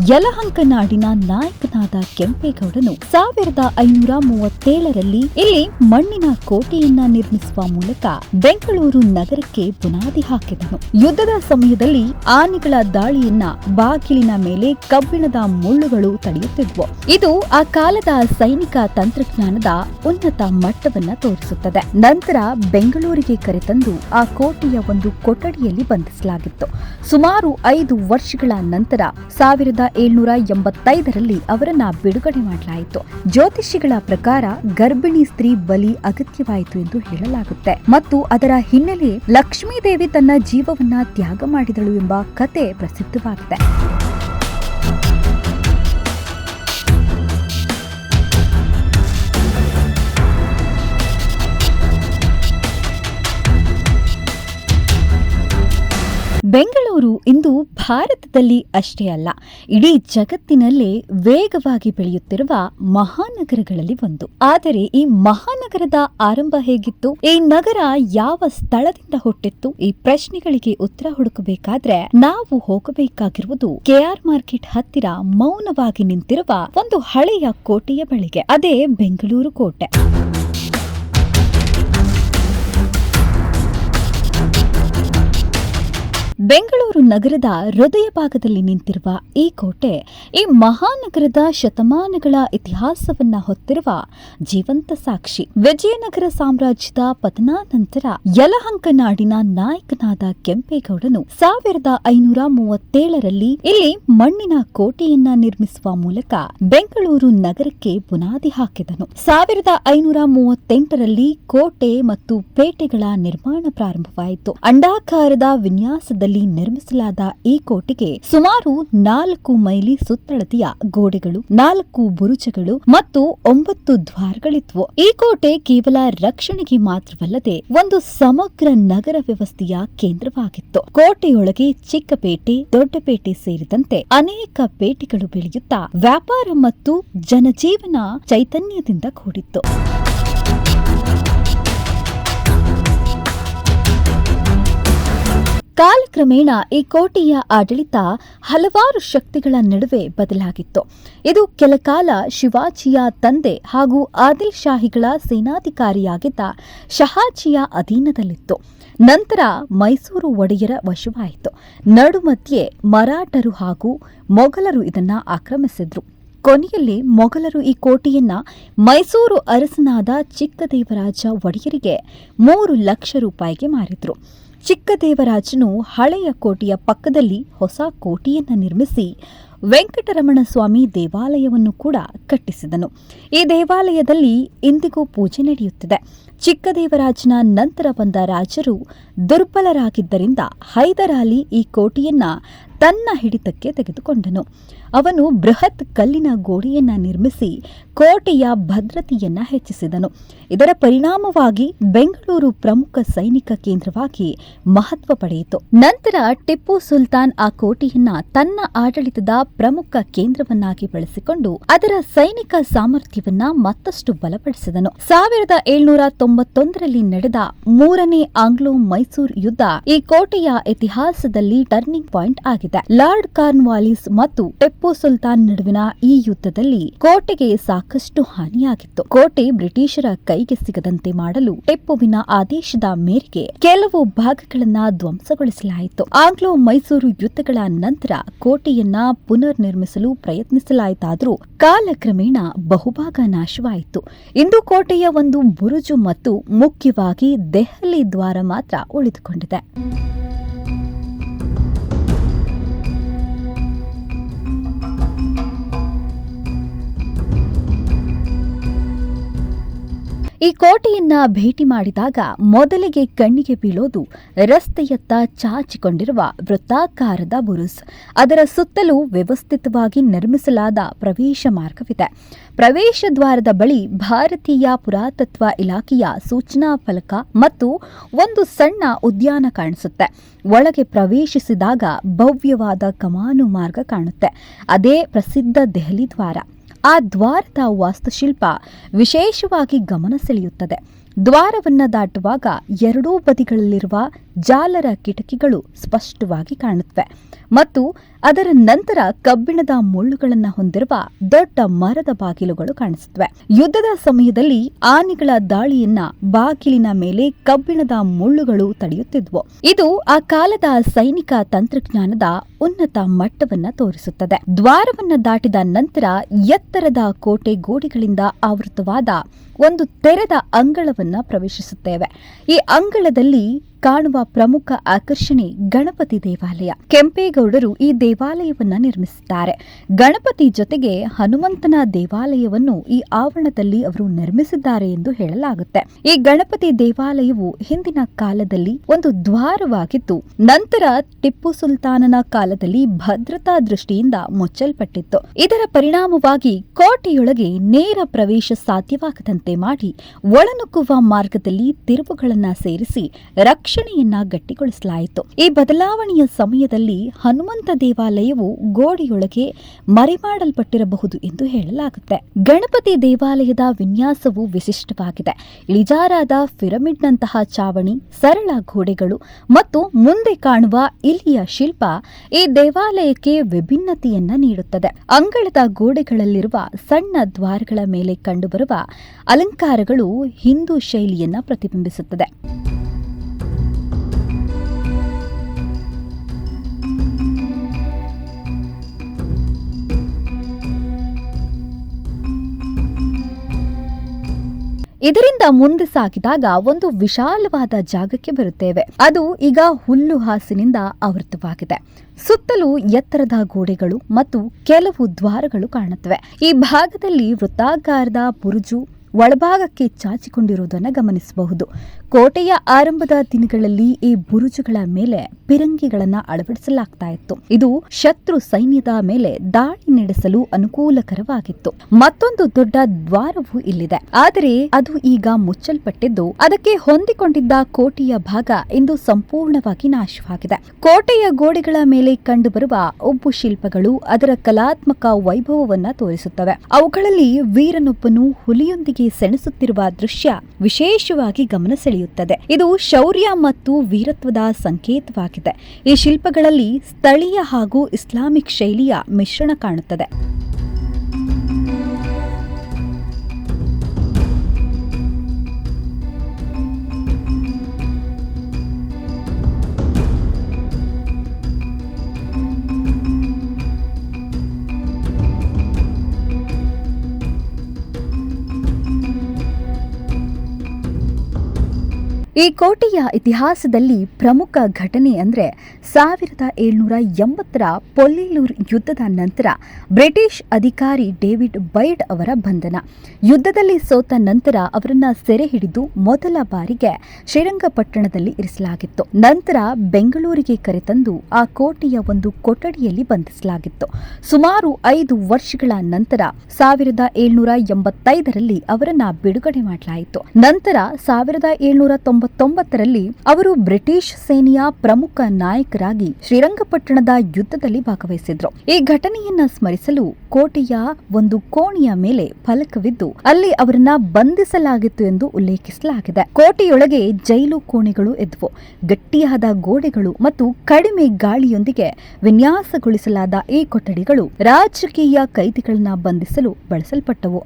ಯಲಹಂಕನಾಡಿನ ನಾಯಕನಾದ ಕೆಂಪೇಗೌಡನು 1537ರಲ್ಲಿ ಇಲ್ಲಿ ಮಣ್ಣಿನ ಕೋಟೆಯನ್ನ ನಿರ್ಮಿಸುವ ಮೂಲಕ ಬೆಂಗಳೂರು ನಗರಕ್ಕೆ ಬುನಾದಿ ಹಾಕಿದನು. ಯುದ್ಧದ ಸಮಯದಲ್ಲಿ ಆನೆಗಳ ದಾಳಿಯನ್ನ ಬಾಗಿಲಿನ ಮೇಲೆ ಕಬ್ಬಿಣದ ಮುಳ್ಳುಗಳು ತಡೆಯುತ್ತಿದ್ವು. ಇದು ಆ ಕಾಲದ ಸೈನಿಕ ತಂತ್ರಜ್ಞಾನದ ಉನ್ನತ ಮಟ್ಟವನ್ನ ತೋರಿಸುತ್ತದೆ. ನಂತರ ಬೆಂಗಳೂರಿಗೆ ಕರೆತಂದು ಆ ಕೋಟೆಯ ಒಂದು ಕೊಠಡಿಯಲ್ಲಿ ಬಂಧಿಸಲಾಗಿತ್ತು. ಸುಮಾರು 5 ವರ್ಷಗಳ ನಂತರ 1785ರಲ್ಲಿ ಅವರನ್ನ ಬಿಡುಗಡೆ ಮಾಡಲಾಯಿತು. ಜ್ಯೋತಿಷಿಗಳ ಪ್ರಕಾರ ಗರ್ಭಿಣಿ ಸ್ತ್ರೀ ಬಲಿ ಅಗತ್ಯವಾಯಿತು ಎಂದು ಹೇಳಲಾಗುತ್ತೆ ಮತ್ತು ಅದರ ಹಿನ್ನೆಲೆ ಲಕ್ಷ್ಮೀದೇವಿ ತನ್ನ ಜೀವವನ್ನ ತ್ಯಾಗ ಮಾಡಿದಳು ಎಂಬ ಕತೆ ಪ್ರಸಿದ್ಧವಾಗಿದೆ. ಬೆಂಗಳೂರು ಇಂದು ಭಾರತದಲ್ಲಿ ಅಷ್ಟೇ ಅಲ್ಲ, ಇಡೀ ಜಗತ್ತಿನಲ್ಲೇ ವೇಗವಾಗಿ ಬೆಳೆಯುತ್ತಿರುವ ಮಹಾನಗರಗಳಲ್ಲಿ ಒಂದು. ಆದರೆ ಈ ಮಹಾನಗರದ ಆರಂಭ ಹೇಗಿತ್ತು? ಈ ನಗರ ಯಾವ ಸ್ಥಳದಿಂದ ಹುಟ್ಟಿತ್ತು? ಈ ಪ್ರಶ್ನೆಗಳಿಗೆ ಉತ್ತರ ಹುಡುಕಬೇಕಾದ್ರೆ ನಾವು ಹೋಗಬೇಕಾಗಿರುವುದು ಕೆಆರ್ ಮಾರ್ಕೆಟ್ ಹತ್ತಿರ ಮೌನವಾಗಿ ನಿಂತಿರುವ ಒಂದು ಹಳೆಯ ಕೋಟೆಯ ಬಳಿಗೆ. ಅದೇ ಬೆಂಗಳೂರು ಕೋಟೆ. ಬೆಂಗಳೂರು ನಗರದ ಹೃದಯ ಭಾಗದಲ್ಲಿ ನಿಂತಿರುವ ಈ ಕೋಟೆ ಈ ಮಹಾನಗರದ ಶತಮಾನಗಳ ಇತಿಹಾಸವನ್ನ ಹೊತ್ತಿರುವ ಜೀವಂತ ಸಾಕ್ಷಿ. ವಿಜಯನಗರ ಸಾಮ್ರಾಜ್ಯದ ಪತನಾನಂತರ ಯಲಹಂಕನಾಡಿನ ನಾಯಕನಾದ ಕೆಂಪೇಗೌಡನು 1537ರಲ್ಲಿ ಇಲ್ಲಿ ಮಣ್ಣಿನ ಕೋಟೆಯನ್ನ ನಿರ್ಮಿಸುವ ಮೂಲಕ ಬೆಂಗಳೂರು ನಗರಕ್ಕೆ ಬುನಾದಿ ಹಾಕಿದನು. 1538ರಲ್ಲಿ ಕೋಟೆ ಮತ್ತು ಪೇಟೆಗಳ ನಿರ್ಮಾಣ ಪ್ರಾರಂಭವಾಯಿತು. ಅಂಡಾಕಾರದ ವಿನ್ಯಾಸದಲ್ಲಿ ನಿರ್ಮಿಸಲಾದ ಈ ಕೋಟೆಗೆ ಸುಮಾರು 4 ಮೈಲಿ ಸುತ್ತಳತೆಯ ಗೋಡೆಗಳು, 4 ಬುರುಜಗಳು ಮತ್ತು 9 ದ್ವಾರಗಳಿದ್ವು. ಈ ಕೋಟೆ ಕೇವಲ ರಕ್ಷಣೆಗೆ ಮಾತ್ರವಲ್ಲದೆ ಒಂದು ಸಮಗ್ರ ನಗರ ವ್ಯವಸ್ಥೆಯ ಕೇಂದ್ರವಾಗಿತ್ತು. ಕೋಟೆಯೊಳಗೆ ಚಿಕ್ಕಪೇಟೆ, ದೊಡ್ಡಪೇಟೆ ಸೇರಿದಂತೆ ಅನೇಕ ಪೇಟೆಗಳು ಬೆಳೆಯುತ್ತಾ ವ್ಯಾಪಾರ ಮತ್ತು ಜನಜೀವನ ಚೈತನ್ಯದಿಂದ ಕೂಡಿತ್ತು. ಕಾಲಕ್ರಮೇಣ ಈ ಕೋಟೆಯ ಆಡಳಿತ ಹಲವಾರು ಶಕ್ತಿಗಳ ನಡುವೆ ಬದಲಾಗಿತ್ತು. ಇದು ಕೆಲಕಾಲ ಶಿವಾಜಿಯ ತಂದೆ ಹಾಗೂ ಆದಿಲ್ ಶಾಹಿಗಳ ಸೇನಾಧಿಕಾರಿಯಾಗಿದ್ದ ಶಹಾಜಿಯ ಅಧೀನದಲ್ಲಿತ್ತು. ನಂತರ ಮೈಸೂರು ಒಡೆಯರ ವಶವಾಯಿತು. ನಡುಮಧ್ಯೆ ಮರಾಠರು ಹಾಗೂ ಮೊಘಲರು ಇದನ್ನ ಆಕ್ರಮಿಸಿದ್ರು. ಕೊನೆಯಲ್ಲಿ ಮೊಘಲರು ಈ ಕೋಟೆಯನ್ನ ಮೈಸೂರು ಅರಸನಾದ ಚಿಕ್ಕದೇವರಾಜ ಒಡೆಯರಿಗೆ 3 ಲಕ್ಷ ರೂಪಾಯಿಗೆ ಮಾರಿದ್ರು. ಚಿಕ್ಕದೇವರಾಜನು ಹಳೆಯ ಕೋಟೆಯ ಪಕ್ಕದಲ್ಲಿ ಹೊಸ ಕೋಟೆಯನ್ನ ನಿರ್ಮಿಸಿ ವೆಂಕಟರಮಣ ಸ್ವಾಮಿ ದೇವಾಲಯವನ್ನು ಕೂಡ ಕಟ್ಟಿಸಿದನು. ಈ ದೇವಾಲಯದಲ್ಲಿ ಇಂದಿಗೂ ಪೂಜೆ ನಡೆಯುತ್ತಿದೆ. ಚಿಕ್ಕದೇವರಾಜನ ನಂತರ ಬಂದ ರಾಜರು ದುರ್ಬಲರಾಗಿದ್ದರಿಂದ ಹೈದರಾಲಿ ಈ ಕೋಟೆಯನ್ನ ತನ್ನ ಹಿಡಿತಕ್ಕೆ ತೆಗೆದುಕೊಂಡನು. ಅವನು ಬೃಹತ್ ಕಲ್ಲಿನ ಗೋಡೆಯನ್ನ ನಿರ್ಮಿಸಿ ಕೋಟೆಯ ಭದ್ರತೆಯನ್ನ ಹೆಚ್ಚಿಸಿದನು. ಇದರ ಪರಿಣಾಮವಾಗಿ ಬೆಂಗಳೂರು ಪ್ರಮುಖ ಸೈನಿಕ ಕೇಂದ್ರವಾಗಿ ಮಹತ್ವ ಪಡೆಯಿತು. ನಂತರ ಟಿಪ್ಪು ಸುಲ್ತಾನ್ ಆ ಕೋಟೆಯನ್ನ ತನ್ನ ಆಡಳಿತದ ಪ್ರಮುಖ ಕೇಂದ್ರವನ್ನಾಗಿ ಬಳಸಿಕೊಂಡು ಅದರ ಸೈನಿಕ ಸಾಮರ್ಥ್ಯವನ್ನ ಮತ್ತಷ್ಟು ಬಲಪಡಿಸಿದನು. 1791ರಲ್ಲಿ ನಡೆದ 3ನೇ ಆಂಗ್ಲೋ ಮೈಸೂರು ಯುದ್ಧ ಈ ಕೋಟೆಯ ಇತಿಹಾಸದಲ್ಲಿ ಟರ್ನಿಂಗ್ ಪಾಯಿಂಟ್ ಆಗಿದೆ. ಲಾರ್ಡ್ ಕಾರ್ನ್ವಾಲಿಸ್ ಮತ್ತು ಟಿಪ್ಪು ಸುಲ್ತಾನ್ ನಡುವಿನ ಈ ಯುದ್ಧದಲ್ಲಿ ಕೋಟೆಗೆ ಸಾಕಷ್ಟು ಹಾನಿಯಾಗಿತ್ತು. ಕೋಟೆ ಬ್ರಿಟಿಷರ ಕೈಗೆ ಸಿಗದಂತೆ ಮಾಡಲು ಟಿಪ್ಪುವಿನ ಆದೇಶದ ಮೇರೆಗೆ ಕೆಲವು ಭಾಗಗಳನ್ನ ಧ್ವಂಸಗೊಳಿಸಲಾಯಿತು. ಆಂಗ್ಲೋ ಮೈಸೂರು ಯುದ್ಧಗಳ ನಂತರ ಕೋಟೆಯನ್ನ ಪುನರ್ ನಿರ್ಮಿಸಲು ಪ್ರಯತ್ನಿಸಲಾಯಿತಾದರೂ ಕಾಲಕ್ರಮೇಣ ಬಹುಭಾಗ ನಾಶವಾಯಿತು. ಇಂದು ಕೋಟೆಯ ಒಂದು ಬುರುಜು ಮತ್ತು ಮುಖ್ಯವಾಗಿ ದೆಹಲಿ ದ್ವಾರ ಮಾತ್ರ ಉಳಿದುಕೊಂಡಿದೆ. ಈ ಕೋಟೆಯನ್ನ ಭೇಟಿ ಮಾಡಿದಾಗ ಮೊದಲಿಗೆ ಕಣ್ಣಿಗೆ ಬೀಳೋದು ರಸ್ತೆಯತ್ತ ಚಾಚಿಕೊಂಡಿರುವ ವೃತ್ತಾಕಾರದ ಬುರುಜ್. ಅದರ ಸುತ್ತಲೂ ವ್ಯವಸ್ಥಿತವಾಗಿ ನಿರ್ಮಿಸಲಾದ ಪ್ರವೇಶ ಮಾರ್ಗವಿದೆ. ಪ್ರವೇಶ ದ್ವಾರದ ಬಳಿ ಭಾರತೀಯ ಪುರಾತತ್ವ ಇಲಾಖೆಯ ಸೂಚನಾ ಫಲಕ ಮತ್ತು ಒಂದು ಸಣ್ಣ ಉದ್ಯಾನ ಕಾಣಿಸುತ್ತೆ. ಒಳಗೆ ಪ್ರವೇಶಿಸಿದಾಗ ಭವ್ಯವಾದ ಕಮಾನು ಮಾರ್ಗ ಕಾಣುತ್ತೆ. ಅದೇ ಪ್ರಸಿದ್ಧ ದೆಹಲಿ ದ್ವಾರ. ಆ ದ್ವಾರದ ವಾಸ್ತುಶಿಲ್ಪ ವಿಶೇಷವಾಗಿ ಗಮನ ಸೆಳೆಯುತ್ತದೆ. ದ್ವಾರವನ್ನ ದಾಟುವಾಗ ಎರಡೂ ಬದಿಗಳಲ್ಲಿರುವ ಜಾಲರ ಕಿಟಕಿಗಳು ಸ್ಪಷ್ಟವಾಗಿ ಕಾಣುತ್ತವೆ ಮತ್ತು ಅದರ ನಂತರ ಕಬ್ಬಿಣದ ಮುಳ್ಳುಗಳನ್ನು ಹೊಂದಿರುವ ದೊಡ್ಡ ಮರದ ಬಾಗಿಲುಗಳು ಕಾಣಿಸುತ್ತವೆ. ಯುದ್ಧದ ಸಮಯದಲ್ಲಿ ಆನೆಗಳ ದಾಳಿಯನ್ನ ಬಾಗಿಲಿನ ಮೇಲೆ ಕಬ್ಬಿಣದ ಮುಳ್ಳುಗಳು ತಡೆಯುತ್ತಿದ್ವು. ಇದು ಆ ಕಾಲದ ಸೈನಿಕ ತಂತ್ರಜ್ಞಾನದ ಉನ್ನತ ಮಟ್ಟವನ್ನ ತೋರಿಸುತ್ತದೆ. ದ್ವಾರವನ್ನ ದಾಟಿದ ನಂತರ ಎತ್ತರದ ಕೋಟೆ ಗೋಡೆಗಳಿಂದ ಆವೃತವಾದ ಒಂದು ತೆರೆದ ಅಂಗಳವನ್ನ ಪ್ರವೇಶಿಸುತ್ತೇವೆ. ಈ ಅಂಗಳದಲ್ಲಿ ಕಾಣುವ ಪ್ರಮುಖ ಆಕರ್ಷಣೆ ಗಣಪತಿ ದೇವಾಲಯ. ಕೆಂಪೇಗೌಡರು ಈ ದೇವಾಲಯವನ್ನ ನಿರ್ಮಿಸಿದ್ದಾರೆ. ಗಣಪತಿ ಜೊತೆಗೆ ಹನುಮಂತನ ದೇವಾಲಯವನ್ನು ಈ ಆವರಣದಲ್ಲಿ ಅವರು ನಿರ್ಮಿಸಿದ್ದಾರೆ ಎಂದು ಹೇಳಲಾಗುತ್ತೆ. ಈ ಗಣಪತಿ ದೇವಾಲಯವು ಹಿಂದಿನ ಕಾಲದಲ್ಲಿ ಒಂದು ದ್ವಾರವಾಗಿದ್ದು ನಂತರ ಟಿಪ್ಪು ಸುಲ್ತಾನನ ಕಾಲದಲ್ಲಿ ಭದ್ರತಾ ದೃಷ್ಟಿಯಿಂದ ಮುಚ್ಚಲ್ಪಟ್ಟಿತ್ತು. ಇದರ ಪರಿಣಾಮವಾಗಿ ಕೋಟೆಯೊಳಗೆ ನೇರ ಪ್ರವೇಶ ಸಾಧ್ಯವಾಗದಂತೆ ಮಾಡಿ ಒಳನುಗ್ಗುವ ಮಾರ್ಗದಲ್ಲಿ ತಿರುವುಗಳನ್ನ ಸೇರಿಸಿ ರಕ್ಷಣೆಯನ್ನ ಗಟ್ಟಿಗೊಳಿಸಲಾಯಿತು. ಈ ಬದಲಾವಣೆಯ ಸಮಯದಲ್ಲಿ ಹನುಮಂತ ದೇವಾಲಯವು ಗೋಡೆಯೊಳಗೆ ಮರೆಮಾಡಲ್ಪಟ್ಟಿರಬಹುದು ಎಂದು ಹೇಳಲಾಗುತ್ತೆ. ಗಣಪತಿ ದೇವಾಲಯದ ವಿನ್ಯಾಸವು ವಿಶಿಷ್ಟವಾಗಿದೆ. ಇಳಿಜಾರಾದ ಪಿರಮಿಡ್ನಂತಹ ಚಾವಣಿ, ಸರಳ ಗೋಡೆಗಳು ಮತ್ತು ಮುಂದೆ ಕಾಣುವ ಇಲಿಯ ಶಿಲ್ಪ ಈ ದೇವಾಲಯಕ್ಕೆ ವಿಭಿನ್ನತೆಯನ್ನ ನೀಡುತ್ತದೆ. ಅಂಗಳದ ಗೋಡೆಗಳಲ್ಲಿರುವ ಸಣ್ಣ ದ್ವಾರಗಳ ಮೇಲೆ ಕಂಡುಬರುವ ಅಲಂಕಾರಗಳು ಹಿಂದೂ ಶೈಲಿಯನ್ನ ಪ್ರತಿಬಿಂಬಿಸುತ್ತದೆ. ಇದರಿಂದ ಮುಂದೆ ಸಾಗಿದಾಗ ಒಂದು ವಿಶಾಲವಾದ ಜಾಗಕ್ಕೆ ಬರುತ್ತೇವೆ. ಅದು ಈಗ ಹುಲ್ಲು ಹಾಸಿನಿಂದ ಆವೃತವಾಗಿದೆ. ಸುತ್ತಲೂ ಎತ್ತರದ ಗೋಡೆಗಳು ಮತ್ತು ಕೆಲವು ದ್ವಾರಗಳು ಕಾಣುತ್ತವೆ. ಈ ಭಾಗದಲ್ಲಿ ವೃತ್ತಾಕಾರದ ಬುರುಜು ಒಳಭಾಗಕ್ಕೆ ಚಾಚಿಕೊಂಡಿರುವುದನ್ನು ಗಮನಿಸಬಹುದು. ಕೋಟೆಯ ಆರಂಭದ ದಿನಗಳಲ್ಲಿ ಈ ಬುರುಜುಗಳ ಮೇಲೆ ಪಿರಂಗಿಗಳನ್ನು ಅಳವಡಿಸಲಾಗ್ತಾ ಇತ್ತು. ಇದು ಶತ್ರು ಸೈನ್ಯದ ಮೇಲೆ ದಾಳಿ ನಡೆಸಲು ಅನುಕೂಲಕರವಾಗಿತ್ತು. ಮತ್ತೊಂದು ದೊಡ್ಡ ದ್ವಾರವು ಇಲ್ಲಿದೆ, ಆದರೆ ಅದು ಈಗ ಮುಚ್ಚಲ್ಪಟ್ಟಿದ್ದು ಅದಕ್ಕೆ ಹೊಂದಿಕೊಂಡಿದ್ದ ಕೋಟೆಯ ಭಾಗ ಇಂದು ಸಂಪೂರ್ಣವಾಗಿ ನಾಶವಾಗಿದೆ. ಕೋಟೆಯ ಗೋಡೆಗಳ ಮೇಲೆ ಕಂಡುಬರುವ ಉಬ್ಬು ಶಿಲ್ಪಗಳು ಅದರ ಕಲಾತ್ಮಕ ವೈಭವವನ್ನ ತೋರಿಸುತ್ತವೆ. ಅವುಗಳಲ್ಲಿ ವೀರನೊಬ್ಬನು ಹುಲಿಯೊಂದಿಗೆ ಸೆಣಸುತ್ತಿರುವ ದೃಶ್ಯ ವಿಶೇಷವಾಗಿ ಗಮನ ಸೆಳೆಯುತ್ತದೆ. ಇದು ಶೌರ್ಯ ಮತ್ತು ವೀರತ್ವದ ಸಂಕೇತವಾಗಿದೆ. ಈ ಶಿಲ್ಪಗಳಲ್ಲಿ ಸ್ಥಳೀಯ ಹಾಗೂ ಇಸ್ಲಾಮಿಕ್ ಶೈಲಿಯ ಮಿಶ್ರಣ ಕಾಣುತ್ತದೆ. ಈ ಕೋಟೆಯ ಇತಿಹಾಸದಲ್ಲಿ ಪ್ರಮುಖ ಘಟನೆ ಅಂದ್ರೆ 1780ರ ಪೊಲ್ಲಿಲೂರ್ ಯುದ್ಧದ ನಂತರ ಬ್ರಿಟಿಷ್ ಅಧಿಕಾರಿ ಡೇವಿಡ್ ಬೈಡ್ ಅವರ ಬಂಧನ. ಯುದ್ಧದಲ್ಲಿ ಸೋತ ನಂತರ ಅವರನ್ನ ಸೆರೆ ಹಿಡಿದು ಮೊದಲ ಬಾರಿಗೆ ಶ್ರೀರಂಗಪಟ್ಟಣದಲ್ಲಿ ಇರಿಸಲಾಗಿತ್ತು. ನಂತರ ಬೆಂಗಳೂರಿಗೆ ಕರೆತಂದು ಆ ಕೋಟೆಯ ಒಂದು ಕೊಠಡಿಯಲ್ಲಿ ಬಂಧಿಸಲಾಗಿತ್ತು. ಸುಮಾರು 5 ವರ್ಷಗಳ ನಂತರ 1785ರಲ್ಲಿ ಅವರನ್ನ ಬಿಡುಗಡೆ ಮಾಡಲಾಯಿತು. ನಂತರ 1799ರಲ್ಲಿ ಅವರು ಬ್ರಿಟಿಷ್ ಸೇನೆಯ ಪ್ರಮುಖ ನಾಯಕರಾಗಿ ಶ್ರೀರಂಗಪಟ್ಟಣದ ಯುದ್ಧದಲ್ಲಿ ಭಾಗವಹಿಸಿದ್ರು. ಈ ಘಟನೆಯನ್ನ ಸ್ಮರಿಸಲು ಕೋಟೆಯ ಒಂದು ಕೋಣೆಯ ಮೇಲೆ ಫಲಕವಿದ್ದು ಅಲ್ಲಿ ಅವರನ್ನ ಬಂಧಿಸಲಾಗಿತ್ತು ಎಂದು ಉಲ್ಲೇಖಿಸಲಾಗಿದೆ. ಕೋಟೆಯೊಳಗೆ ಜೈಲು ಕೋಣೆಗಳು ಇದ್ವು. ಗಟ್ಟಿಯಾದ ಗೋಡೆಗಳು ಮತ್ತು ಕಡಿಮೆ ಗಾಳಿಯೊಂದಿಗೆ ವಿನ್ಯಾಸಗೊಳಿಸಲಾದ ಈ ಕೊಠಡಿಗಳು ರಾಜಕೀಯ ಕೈದಿಗಳನ್ನ ಬಂಧಿಸಲು ಬಳಸಲ್ಪಟ್ಟವು.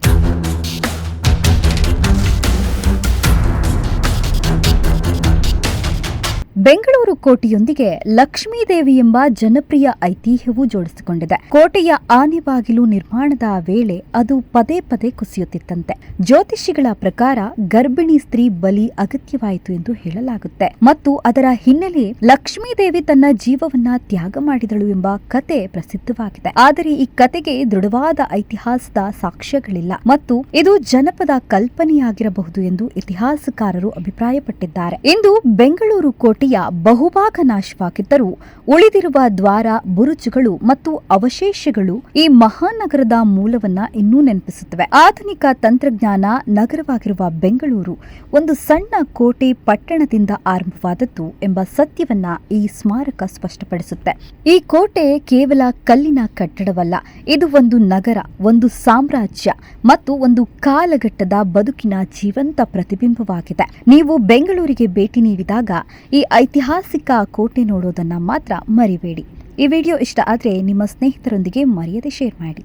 ಬೆಂಗಳೂರು ಕೋಟೆಯೊಂದಿಗೆ ಲಕ್ಷ್ಮೀದೇವಿ ಎಂಬ ಜನಪ್ರಿಯ ಐತಿಹ್ಯವೂ ಜೋಡಿಸಿಕೊಂಡಿದೆ. ಕೋಟೆಯ ಆನೆಬಾಗಿಲು ನಿರ್ಮಾಣದ ವೇಳೆ ಅದು ಪದೇ ಪದೇ ಕುಸಿಯುತ್ತಿತ್ತಂತೆ. ಜ್ಯೋತಿಷಿಗಳ ಪ್ರಕಾರ ಗರ್ಭಿಣಿ ಸ್ತ್ರೀ ಬಲಿ ಅಗತ್ಯವಾಯಿತು ಎಂದು ಹೇಳಲಾಗುತ್ತೆ ಮತ್ತು ಅದರ ಹಿನ್ನೆಲೆ ಲಕ್ಷ್ಮೀದೇವಿ ತನ್ನ ಜೀವವನ್ನ ತ್ಯಾಗ ಮಾಡಿದಳು ಎಂಬ ಕತೆ ಪ್ರಸಿದ್ಧವಾಗಿದೆ. ಆದರೆ ಈ ಕತೆಗೆ ದೃಢವಾದ ಐತಿಹಾಸದ ಸಾಕ್ಷ್ಯಗಳಿಲ್ಲ ಮತ್ತು ಇದು ಜನಪದ ಕಲ್ಪನೆಯಾಗಿರಬಹುದು ಎಂದು ಇತಿಹಾಸಕಾರರು ಅಭಿಪ್ರಾಯಪಟ್ಟಿದ್ದಾರೆ. ಇಂದು ಬೆಂಗಳೂರು ಕೋಟೆಯ ಕೋಟೆಯ ಬಹುಭಾಗ ನಾಶವಾಗಿದ್ದರೂ ಉಳಿದಿರುವ ದ್ವಾರ, ಬುರುಜುಗಳು ಮತ್ತು ಅವಶೇಷಗಳು ಈ ಮಹಾನಗರದ ಮೂಲವನ್ನ ಇನ್ನೂ ನೆನಪಿಸುತ್ತವೆ. ಆಧುನಿಕ ತಂತ್ರಜ್ಞಾನ ನಗರವಾಗಿರುವ ಬೆಂಗಳೂರು ಒಂದು ಸಣ್ಣ ಕೋಟೆ ಪಟ್ಟಣದಿಂದ ಆರಂಭವಾದದ್ದು ಎಂಬ ಸತ್ಯವನ್ನ ಈ ಸ್ಮಾರಕ ಸ್ಪಷ್ಟಪಡಿಸುತ್ತೆ. ಈ ಕೋಟೆ ಕೇವಲ ಕಲ್ಲಿನ ಕಟ್ಟಡವಲ್ಲ, ಇದು ಒಂದು ನಗರ, ಒಂದು ಸಾಮ್ರಾಜ್ಯ ಮತ್ತು ಒಂದು ಕಾಲಘಟ್ಟದ ಬದುಕಿನ ಜೀವಂತ ಪ್ರತಿಬಿಂಬವಾಗಿದೆ. ನೀವು ಬೆಂಗಳೂರಿಗೆ ಭೇಟಿ ನೀಡಿದಾಗ ಈ ಐತಿಹಾಸಿಕ ಕೋಟೆ ನೋಡೋದನ್ನ ಮಾತ್ರ ಮರಿಬೇಡಿ. ಈ ವಿಡಿಯೋ ಇಷ್ಟ ಆದರೆ ನಿಮ್ಮ ಸ್ನೇಹಿತರೊಂದಿಗೆ ಮರೆಯದೆ ಶೇರ್ ಮಾಡಿ.